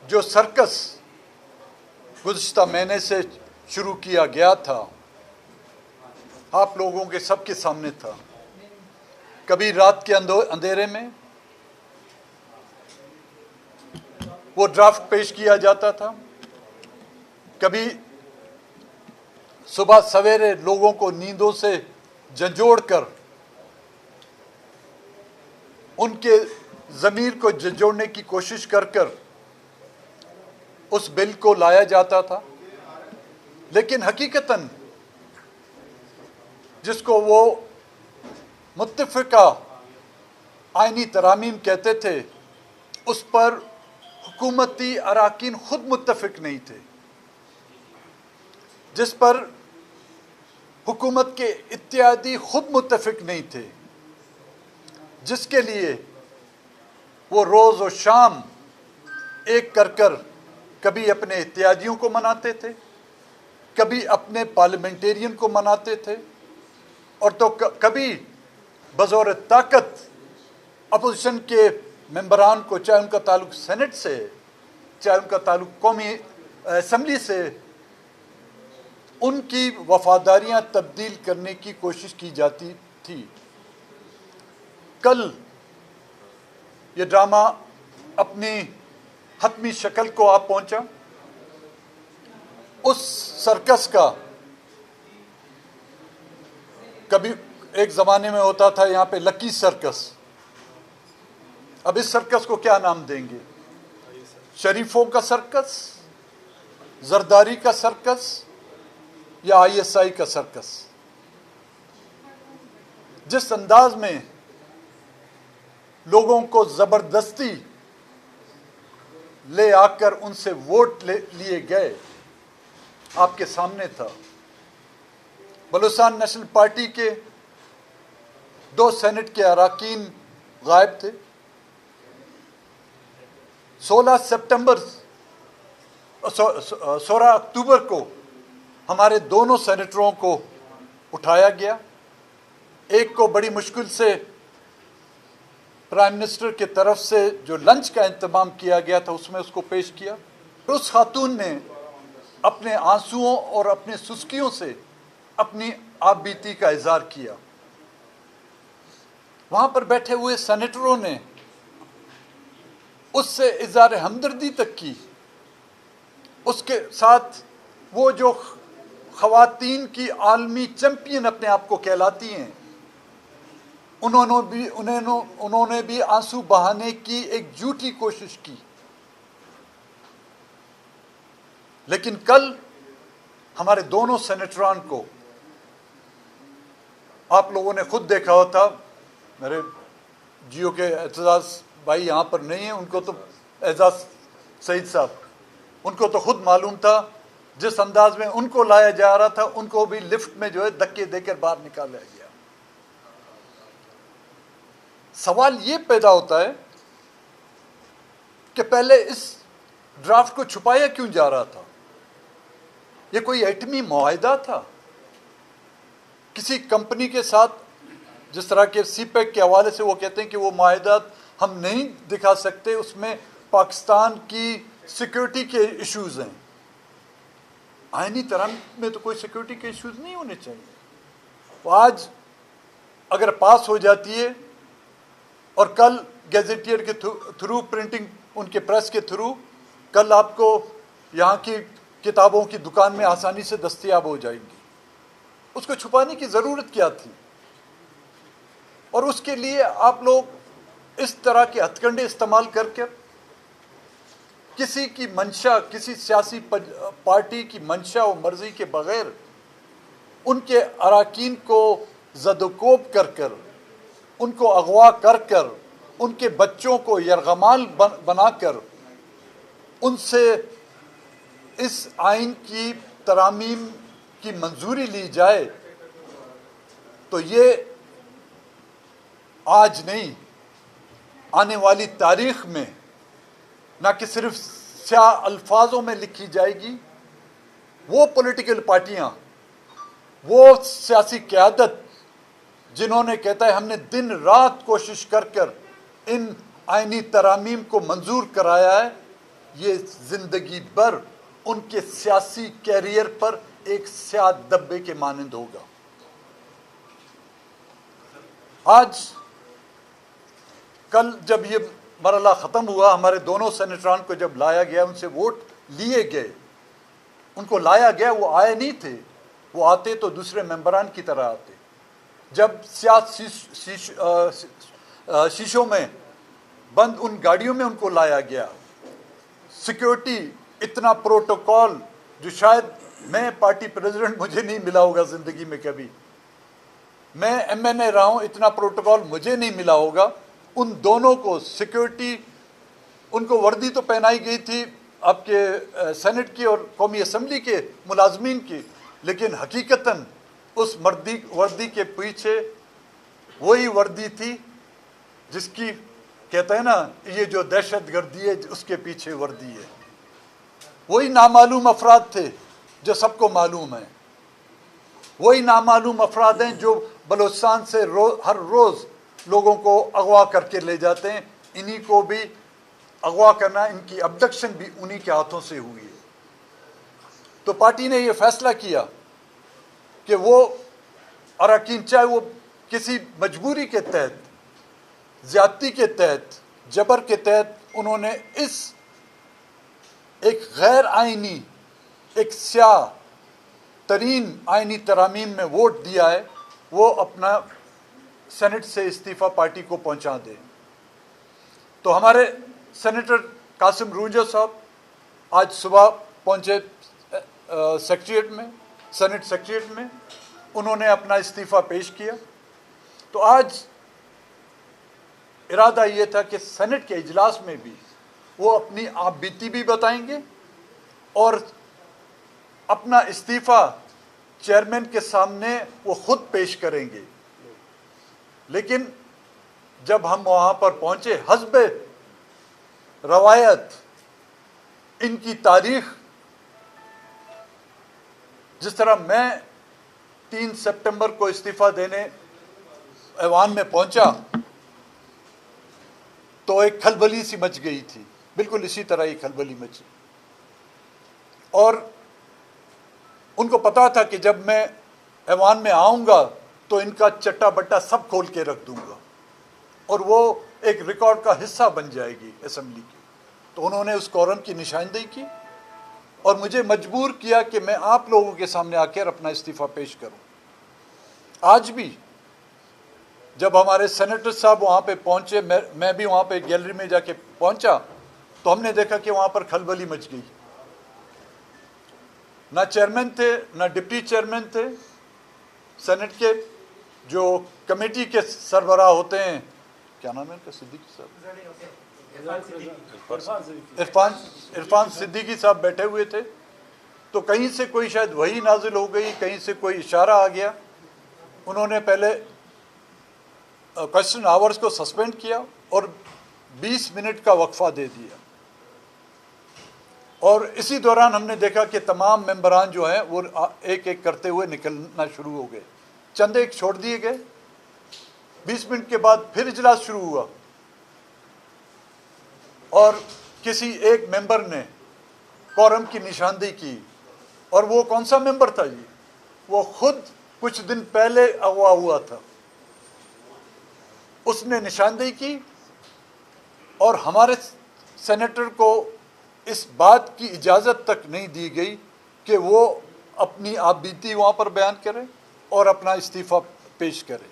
جو سرکس گزشتہ مہینے سے شروع کیا گیا تھا آپ لوگوں کے سب کے سامنے تھا. کبھی رات کے اندھیرے میں وہ ڈرافٹ پیش کیا جاتا تھا, کبھی صبح سویرے لوگوں کو نیندوں سے جھنجھوڑ کر ان کے ضمیر کو جھنجھوڑنے کی کوشش کر اس بل کو لایا جاتا تھا. لیکن حقیقتاً جس کو وہ متفقہ آئینی ترامیم کہتے تھے, اس پر حکومتی اراکین خود متفق نہیں تھے, جس پر حکومت کے اتحادی خود متفق نہیں تھے, جس کے لیے وہ روز و شام ایک کر کبھی اپنے اتحادیوں کو مناتے تھے, کبھی اپنے پارلیمنٹیرین کو مناتے تھے, اور تو کبھی بزور طاقت اپوزیشن کے ممبران کو, چاہے ان کا تعلق سینٹ سے, چاہے ان کا تعلق قومی اسمبلی سے, ان کی وفاداریاں تبدیل کرنے کی کوشش کی جاتی تھی. کل یہ ڈرامہ اپنی حتمی شکل کو آپ پہنچا. اس سرکس کا کبھی ایک زمانے میں ہوتا تھا یہاں پہ لکی سرکس, اب اس سرکس کو کیا نام دیں گے؟ شریفوں کا سرکس, زرداری کا سرکس, یا ISI کا سرکس؟ جس انداز میں لوگوں کو زبردستی لے آ کر ان سے ووٹ لیے گئے آپ کے سامنے تھا. بلوچستان نیشنل پارٹی کے 2 سینٹ کے اراکین غائب تھے. 16 اکتوبر کو ہمارے دونوں سینیٹروں کو اٹھایا گیا. ایک کو بڑی مشکل سے پرائم منسٹر کی طرف سے جو لنچ کا انتظام کیا گیا تھا اس میں اس کو پیش کیا. اس خاتون نے اپنے آنسوؤں اور اپنے سسکیوں سے اپنی آپ بیتی کا اظہار کیا. وہاں پر بیٹھے ہوئے سینیٹروں نے اس سے اظہار ہمدردی تک کی. اس کے ساتھ وہ جو خواتین کی عالمی چیمپئن اپنے آپ کو کہلاتی ہیں, انہوں نے بھی آنسو بہانے کی ایک جھوٹی کوشش کی. لیکن کل ہمارے دونوں سینیٹران کو آپ لوگوں نے خود دیکھا ہوتا. میرے جیو کے اعتزاز بھائی یہاں پر نہیں ہیں, ان کو تو اعزاز سعید صاحب, ان کو تو خود معلوم تھا جس انداز میں ان کو لایا جا رہا تھا, ان کو بھی لفٹ میں جو ہے دھکے دے کر باہر نکالا گیا. سوال یہ پیدا ہوتا ہے کہ پہلے اس ڈرافٹ کو چھپایا کیوں جا رہا تھا؟ یہ کوئی ایٹمی معاہدہ تھا کسی کمپنی کے ساتھ؟ جس طرح کے سی پیک کے حوالے سے وہ کہتے ہیں کہ وہ معاہدات ہم نہیں دکھا سکتے, اس میں پاکستان کی سیکیورٹی کے ایشوز ہیں. آئینی ترامیم میں تو کوئی سیکیورٹی کے ایشوز نہیں ہونے چاہیے. وہ آج اگر پاس ہو جاتی ہے اور کل گیزیٹیئر کے تھرو پرنٹنگ, ان کے پریس کے تھرو کل آپ کو یہاں کی کتابوں کی دکان میں آسانی سے دستیاب ہو جائیں گی, اس کو چھپانے کی ضرورت کیا تھی؟ اور اس کے لیے آپ لوگ اس طرح کے ہتھ کنڈے استعمال کر کے کسی کی منشا, کسی سیاسی پارٹی کی منشا و مرضی کے بغیر ان کے اراکین کو زد و کوب کر ان کو اغوا کر ان کے بچوں کو یرغمال بنا کر ان سے اس آئین کی ترامیم کی منظوری لی جائے, تو یہ آج نہیں, آنے والی تاریخ میں نہ کہ صرف سیاہ الفاظوں میں لکھی جائے گی. وہ پولیٹیکل پارٹیاں, وہ سیاسی قیادت جنہوں نے کہتا ہے ہم نے دن رات کوشش کر ان آئینی ترامیم کو منظور کرایا ہے, یہ زندگی بھر ان کے سیاسی کیریئر پر ایک سیاہ دبے کے مانند ہوگا۔ آج کل جب یہ مرحلہ ختم ہوا، ہمارے دونوں سینیٹران کو جب لایا گیا، ان سے ووٹ لیے گئے، ان کو لایا گیا، وہ آئے نہیں تھے، وہ آتے تو دوسرے ممبران کی طرح آتے۔ جب شیشوں میں بند ان گاڑیوں میں ان کو لایا گیا، سیکیورٹی، اتنا پروٹوکول جو شاید میں پارٹی پریزیڈنٹ مجھے نہیں ملا ہوگا زندگی میں کبھی، میں ایم این اے رہا ہوں، اتنا پروٹوکول مجھے نہیں ملا ہوگا۔ ان دونوں کو سیکیورٹی، ان کو وردی تو پہنائی گئی تھی آپ کے سینٹ کی اور قومی اسمبلی کے ملازمین کی، لیکن حقیقتاً اس وردی کے پیچھے وہی وردی تھی جس کی کہتے ہیں نا، یہ جو دہشت گردی ہے اس کے پیچھے وردی ہے۔ وہی نامعلوم افراد تھے جو سب کو معلوم ہے، وہی نامعلوم افراد ہیں جو بلوچستان سے ہر روز لوگوں کو اغوا کر کے لے جاتے ہیں۔ انہی کو بھی اغوا کرنا، ان کی ابڈکشن بھی انہی کے ہاتھوں سے ہوئی ہے۔ تو پارٹی نے یہ فیصلہ کیا کہ وہ اراکین، چاہے وہ کسی مجبوری کے تحت، زیادتی کے تحت، جبر کے تحت، انہوں نے اس ایک غیر آئینی، ایک سیاہ ترین آئینی ترامیم میں ووٹ دیا ہے، وہ اپنا سینٹ سے استعفیٰ پارٹی کو پہنچا دے۔ تو ہمارے سینیٹر قاسم رونجو صاحب آج صبح پہنچے سیکریٹریٹ میں، سینٹ سیکریٹریٹ میں، انہوں نے اپنا استعفیٰ پیش کیا۔ تو آج ارادہ یہ تھا کہ سینٹ کے اجلاس میں بھی وہ اپنی آپ بیتی بھی بتائیں گے اور اپنا استعفیٰ چیئرمین کے سامنے وہ خود پیش کریں گے۔ لیکن جب ہم وہاں پر پہنچے، حسب روایت ان کی تاریخ، جس طرح میں 3 سپٹمبر کو استعفیٰ دینے ایوان میں پہنچا تو ایک کھلبلی سی مچ گئی تھی، بالکل اسی طرح یہ کھلبلی مچی، اور ان کو پتا تھا کہ جب میں ایوان میں آؤں گا تو ان کا چٹا بٹا سب کھول کے رکھ دوں گا اور وہ ایک ریکارڈ کا حصہ بن جائے گی اسمبلی کی۔ تو انہوں نے اس کورم کی نشاندہی کی اور مجھے مجبور کیا کہ میں آپ لوگوں کے سامنے آ کر اپنا استعفیٰ پیش کروں۔ آج بھی جب ہمارے سینیٹر صاحب وہاں پہ پہنچے، میں بھی وہاں پہ گیلری میں جا کے پہنچا تو ہم نے دیکھا کہ وہاں پر کھلبلی مچ گئی، نہ چیئرمین تھے نہ ڈپٹی چیئرمین تھے، سینٹ کے جو کمیٹی کے سربراہ ہوتے ہیں، کیا نام ہے ان کا، صدیقی صاحب، عرفان صدیقی صاحب بیٹھے ہوئے تھے۔ تو کہیں سے کوئی شاید وحی نازل ہو گئی، کہیں سے کوئی اشارہ آ گیا، انہوں نے پہلے کوسچن آورز کو سسپینڈ کیا اور 20 منٹ کا وقفہ دے دیا، اور اسی دوران ہم نے دیکھا کہ تمام ممبران جو ہیں وہ ایک ایک کرتے ہوئے نکلنا شروع ہو گئے، چند ایک چھوڑ دیے گئے۔ 20 منٹ کے بعد پھر اجلاس شروع ہوا اور کسی ایک ممبر نے کورم کی نشاندہی کی، اور وہ کون سا ممبر تھا جی؟ وہ خود کچھ دن پہلے اغوا ہوا تھا، اس نے نشاندہی کی، اور ہمارے سینیٹر کو اس بات کی اجازت تک نہیں دی گئی کہ وہ اپنی آپ بیتی وہاں پر بیان کرے اور اپنا استعفیٰ پیش کرے۔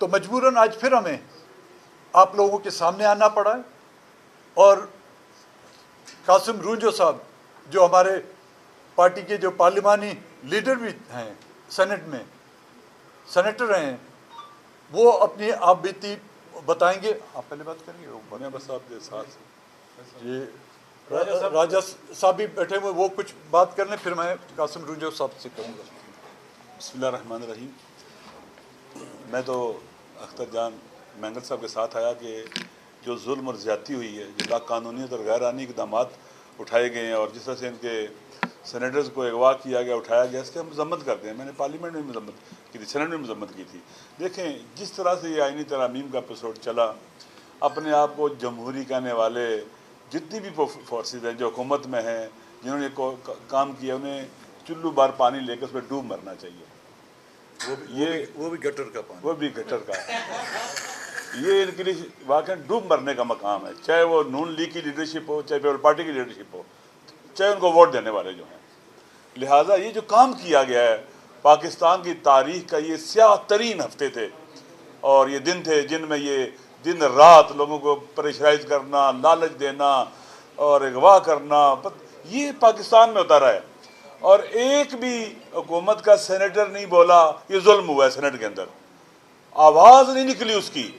تو مجبوراً آج پھر ہمیں آپ لوگوں کے سامنے آنا پڑا ہے، اور قاسم رونجو صاحب جو ہمارے پارٹی کے جو پارلیمانی لیڈر بھی ہیں، سینٹ میں سینیٹر ہیں، وہ اپنی آپ بیتی بتائیں گے۔ آپ پہلے بات کریں گے؟ بس آپ کے ساتھ جی، راجہ صاحب بھی بیٹھے ہوئے، وہ کچھ بات کر لیں، پھر میں قاسم رونجو صاحب سے کہوں گا۔ بسم اللہ الرحمن الرحیم۔ میں تو اختر جان مینگل صاحب کے ساتھ آیا کہ جو ظلم اور زیادتی ہوئی ہے، جو لا قانونیت اور غیر آئینی اقدامات اٹھائے گئے ہیں، اور جس طرح سے ان کے سینیٹرز کو اغوا کیا گیا، اٹھایا گیا، اس کی ہم مذمت کرتے ہیں۔ میں نے پارلیمنٹ میں مذمت کی تھی، سینٹ میں مذمت کی تھی۔ دیکھیں جس طرح سے یہ آئینی ترامیم کا ایپیسوڈ چلا، اپنے آپ کو جمہوری کہنے والے جتنی بھی فورسز ہیں جو حکومت میں ہیں جنہوں نے کام کیا انہیں چلو بار پانی لے کے اس پہ ڈوب مرنا چاہیے. وہ بھی گٹر کا پانی. وہ بھی گٹر کا. یہ ان کے لیے واقعی ڈوب مرنے کا مقام ہے, چاہے وہ نون لیگ کی لیڈرشپ ہو, چاہے پیپل پارٹی کی لیڈرشپ ہو, چاہے ان کو ووٹ دینے والے جو ہیں. لہٰذا یہ جو کام کیا گیا ہے پاکستان کی تاریخ کا, یہ سیاہ ترین ہفتے تھے اور یہ دن تھے جن میں یہ دن رات لوگوں کو پریشرائز کرنا, لالچ دینا اور اغوا کرنا, یہ پاکستان میں ہوتا رہا ہے. اور ایک بھی حکومت کا سینیٹر نہیں بولا یہ ظلم ہوا ہے سینٹ کے اندر, آواز نہیں نکلی اس کی.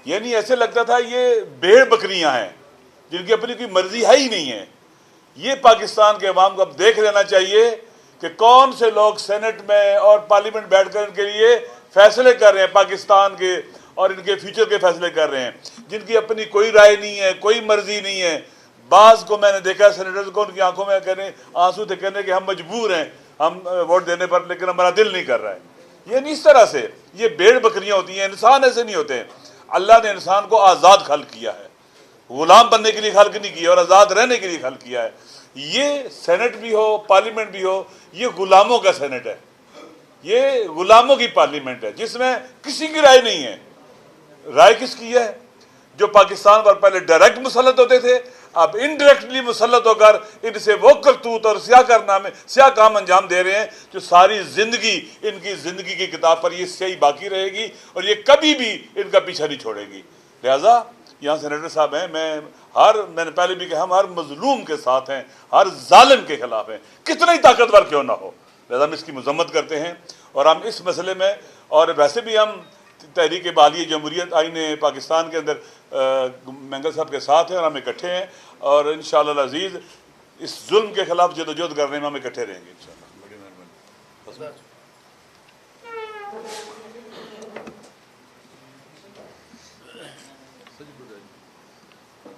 یعنی ایسے لگتا تھا یہ بھیڑ بکریاں ہیں جن کی اپنی کوئی مرضی ہے ہی نہیں ہے. یہ پاکستان کے عوام کو اب دیکھ لینا چاہیے کہ کون سے لوگ سینٹ میں اور پارلیمنٹ بیٹھ کر ان کے لیے فیصلے کر رہے ہیں پاکستان کے اور ان کے فیوچر کے فیصلے کر رہے ہیں, جن کی اپنی کوئی رائے نہیں ہے, کوئی مرضی نہیں ہے. بعض کو میں نے دیکھا سینیٹرز کو ان کی آنکھوں میں کہنے آنسو تھے کہنے کہ ہم مجبور ہیں ہم ووٹ دینے پر, لیکن ہمارا دل نہیں کر رہا ہے. یعنی اس طرح سے یہ بھیڑ بکریاں ہوتی ہیں, انسان ایسے نہیں ہوتے ہیں. اللہ نے انسان کو آزاد خلق کیا ہے, غلام بننے کے لیے خلق نہیں کیا اور آزاد رہنے کے لیے خلق کیا ہے. یہ سینٹ بھی ہو, پارلیمنٹ بھی ہو, یہ غلاموں کا سینٹ ہے, یہ غلاموں کی پارلیمنٹ ہے جس میں کسی کی رائے نہیں ہے. رائے کس کی ہے؟ جو پاکستان پر پہلے ڈائریکٹ مسلط ہوتے تھے, اب انڈائریکٹلی مسلط ہو کر ان سے وہ کرتوت اور سیاہ کام انجام دے رہے ہیں جو ساری زندگی ان کی زندگی کی کتاب پر یہ سیاہی باقی رہے گی اور یہ کبھی بھی ان کا پیچھا نہیں چھوڑے گی. لہٰذا یہاں سینیٹر صاحب ہیں, میں نے پہلے بھی کہا ہم ہر مظلوم کے ساتھ ہیں, ہر ظالم کے خلاف ہیں, کتنا ہی طاقتور کیوں نہ ہو. لہٰذا ہم اس کی مذمت کرتے ہیں اور ہم اس مسئلے میں, اور ویسے بھی ہم تحریک بحالی جمہوریت آئین پاکستان کے اندر مینگل صاحب کے ساتھ ہیں اور ہم اکٹھے ہیں اور انشاءاللہ العزیز اس ظلم کے خلاف جدوجہد کرنے میں ہم اکٹھے رہیں گے انشاءاللہ. بڑی مہربانی.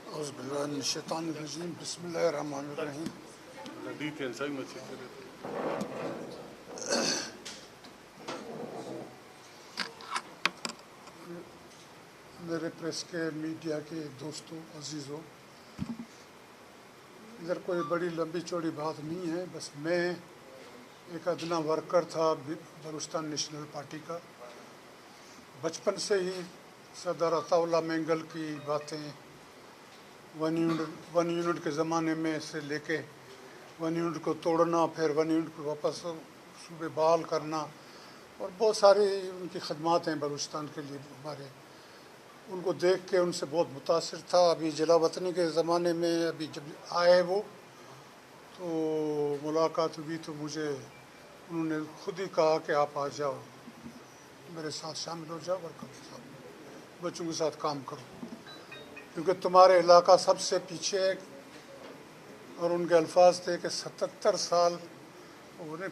اعوذ باللہ من الشیطان الرجیم, بسم اللہ الرحمن الرحیم. میرے پریس کے میڈیا کے دوستوں عزیزوں, ادھر کوئی بڑی لمبی چوڑی بات نہیں ہے, بس میں ایک ادنا ورکر تھا بلوچستان نیشنل پارٹی کا. بچپن سے ہی صدر عطا اللہ مینگل کی باتیں ون یونٹ کے زمانے میں سے لے کے ون یونٹ کو توڑنا, پھر ون یونٹ کو واپس صوبے بحال کرنا, اور بہت ساری ان کی خدمات ہیں بلوچستان کے لیے ہمارے, ان کو دیکھ کے ان سے بہت متاثر تھا. ابھی جلا وطنی کے زمانے میں ابھی جب آئے وہ تو ملاقات ہوئی تو مجھے انہوں نے خود ہی کہا کہ آپ آ جاؤ, میرے ساتھ شامل ہو جاؤ, ورکر کے ساتھ بچوں کے ساتھ کام کرو, کیونکہ تمہارے علاقہ سب سے پیچھے ہے. اور ان کے الفاظ تھے کہ 77 سال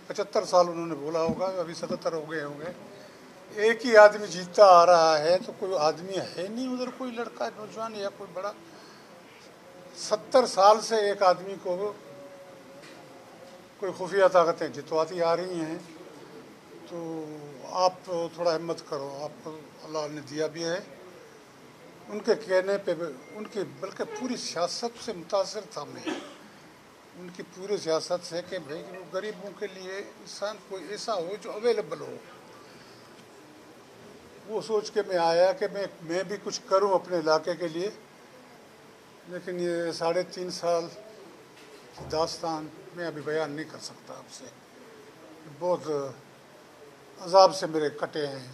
75 سال انہوں نے بولا ہوگا, ابھی 77 ہو گئے ہوں گے, ایک ہی آدمی جیتتا آ رہا ہے تو کوئی آدمی ہے نہیں ادھر, کوئی لڑکا نوجوان یا کوئی بڑا. 70 سال سے ایک آدمی کو کوئی خفیہ طاقتیں جتواتی آ رہی ہیں, تو آپ تھوڑا ہمت کرو, آپ کو اللہ نے دیا بھی ہے. ان کے کہنے پہ ان کی بلکہ پوری سیاست سے متاثر تھا میں, ان کی پوری سیاست سے کہ بھائی وہ غریبوں کے لیے انسان کوئی ایسا ہو جو اویلیبل ہو. وہ سوچ کے میں آیا کہ میں بھی کچھ کروں اپنے علاقے کے لیے, لیکن یہ 3.5 سال کی داستان میں ابھی بیان نہیں کر سکتا آپ سے. بہت عذاب سے میرے کٹے ہیں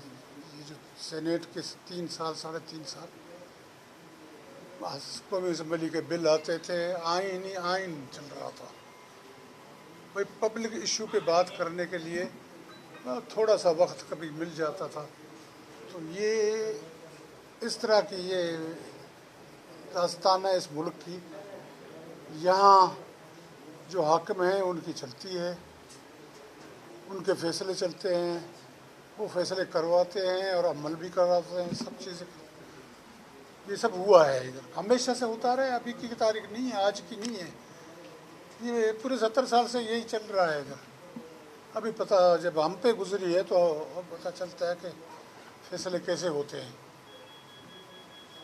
یہ جو سینیٹ کے 3 سال 3.5 سال. قومی اسمبلی کے بل آتے تھے, آئین چل رہا تھا. بھائی پبلک ایشو پہ بات کرنے کے لیے تھوڑا سا وقت کبھی مل جاتا تھا. تو یہ اس طرح کی یہ داستان ہے اس ملک کی. یہاں جو حاکم ہیں ان کی چلتی ہے, ان کے فیصلے چلتے ہیں, وہ فیصلے کرواتے ہیں اور عمل بھی کرواتے ہیں, سب چیزیں. یہ سب ہوا ہے ادھر, ہمیشہ سے ہوتا رہا ہے, ابھی کی تاریخ نہیں ہے, آج کی نہیں ہے. یہ پورے 70 سال سے یہی چل رہا ہے ادھر. ابھی پتہ جب ہم پہ گزری ہے تو اب پتہ چلتا ہے کہ فیصلے کیسے ہوتے ہیں.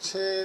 6